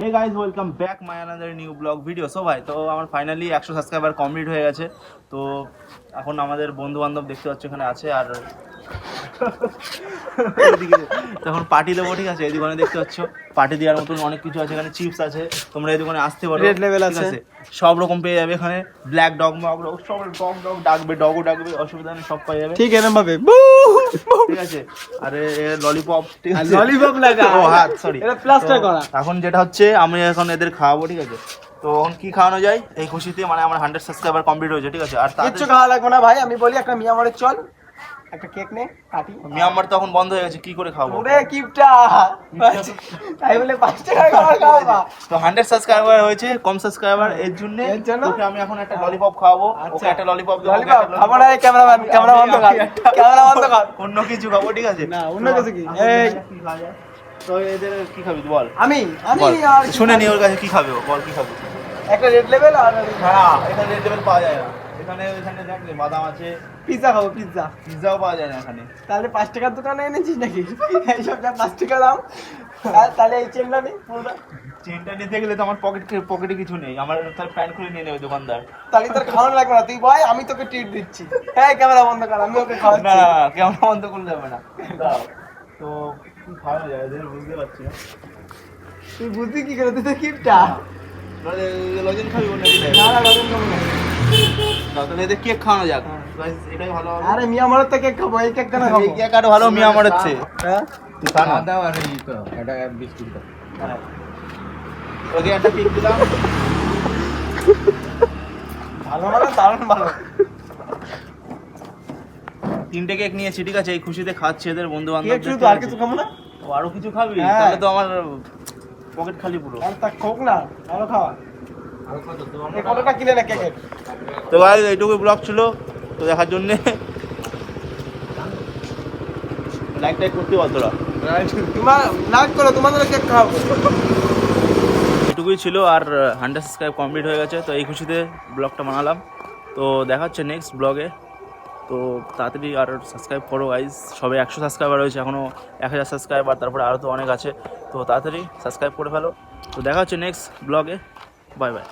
Hey guys welcome back my another new blog video. So ভাই, তো আমার finally 100 subscriber complete হয়ে গেছে। তো এখন আমাদের বন্ধু বান্ধব দেখতে পাচ্ছ এখানে আছে, আর তখন পার্টি দেবো, ঠিক আছে? এই দোকানে দেখতে পাচ্ছ পার্টি দেওয়ার মতন অনেক কিছু আছে, এখানে চিপস আছে, তোমরা এই দোকানে আসতে পারো, রেড লেভেল আছে, সব রকম পেয়ে যাবে এখানে। ব্ল্যাক ডগ মগ ডগ সব ডগ ডাকবে, ডগও ডাকবে, অসুবিধা নেই, সব পেয়ে যাবে, ঠিক এরকম ভাবে, ঠিক আছে? আরে ললিপপ, ঠিক আছে, ললিপপ লাগা, ও হাত সরি, এটা প্লাস্টার করা। এখন যেটা হচ্ছে আমি এখন এদের খাওয়াবো, ঠিক আছে? তো এখন কি খাওয়ানো যায় এই খুশিতে, মানে আমার 100 সাবস্ক্রাইবার কমপ্লিট হয়েছে, ঠিক আছে? আর কিচ্ছু খাওয়া লাগবে না ভাই, আমি বলি একটা মিয়ামারের চল, একটা কেক নে কাটি। মিয়ানমার তো এখন বন্ধ হয়ে গেছে, কি করে খাবো? ওরে কিপটা, তাই বলে 5 টাকা খাওয়া খাওয়া। তো 100 সাবস্ক্রাইবার হয়েছে, কম সাবস্ক্রাইবার, এর জন্য তোকে আমি এখন একটা ললিপপ খাওয়াবো। ওকে একটা ললিপপ দেবো, ললিপপ খাবো না, ক্যামেরাম্যান ক্যামেরা বন্ধ কর, ক্যামেরা বন্ধ কর। অন্য কিছু খাবো, ঠিক আছে? না অন্য কিছু কি? এই কি খাওয়া যায়? তো এদের কি খাবি বল? আমি বল। আর শুনে নি ওর কাছে কি খাবে ও, বল কি খাবি? একটা রেড লেভেল আর হ্যাঁ, এখানে রেড লেভেল পাওয়া যায় না, এখানে দেখ বাদাম আছে, পিজ্জা খাবো, পিজ্জা। পিৎজাও পাওয়া যায় না এখানে। তাহলে 5 টাকার দোকানে এনেছিস নাকি? এইসব যা 5 টাকা দাম, তাহলে এই চেনটা নেই পুরোটা। চেনটা নিতে গেলে তো আমার পকেটে কিছু নেই, আমার তাহলে প্যান্ট খুলে নিয়ে নেবে দোকানদার। তাহলে তোর খাওয়ানো লাগবে না, তুই বয়, আমি তোকে ট্রিট দিচ্ছি। হ্যাঁ ক্যামেরা বন্ধ কর, আমি ওকে খাওয়াচ্ছি। না কেমন বন্ধ করলে যাবে না। দাও। তো কি খাওয়া যায় এদের বুঝতে পারছি না। তুই বুঝলি কি করে, তুই তো কিপটা। লজেন খাবি বলে না না রকম খাবো না। তাহলে এদের কেক খাওয়ানো যাক। Guys, এটাই ভালো হবে। আরে মিয়ামারের তো কেক খাবো, এই কেক কেন খাবো? এই কেক আরো ভালো মিয়ামার হচ্ছে। হ্যাঁ তুই খা না। দাও আর এই তো এটা বিস্কুট দাও। হ্যাঁ। ওকে একটা কেক দিলাম। ভালো ভালো দারুণ ভালো। 3টে কেক নিয়েছি, ঠিক আছে? এই খুশিতে খাচ্ছি এদের বন্ধু বান্ধব। কেক শুধু, আর কিছু খাবো না? আরো কিছু খাবি? হ্যাঁ। তাহলে তো আমার পকেট খালি পুরো। আর তা খোক না, ভালো খাওয়া। আর কত তোমার এই কতটা কিনে না কেকের? তো গাইস, এইটুকুই ব্লগ ছিল। তো দেখার জন্য লাইক করতে বল তোরা। তোমার লাইক করো, তোমাদের কেক খাওয়াবো। এটুকুই ছিল, আর 100 সাবস্ক্রাইব কমপ্লিট হয়ে গেছে। তো এই খুশিতে ব্লগটা বানালাম। তো দেখা হচ্ছে নেক্সট ব্লগে। তো তাড়াতাড়ি আর সাবস্ক্রাইব করো গাইজ, সবে 100 সাবস্ক্রাইবার হয়েছে, এখনও 1000 সাবস্ক্রাইবার, তারপরে আরও তো অনেক আছে। তো তাড়াতাড়ি সাবস্ক্রাইব করে ফেলো। তো দেখা হচ্ছে নেক্সট ব্লগে। Bye bye.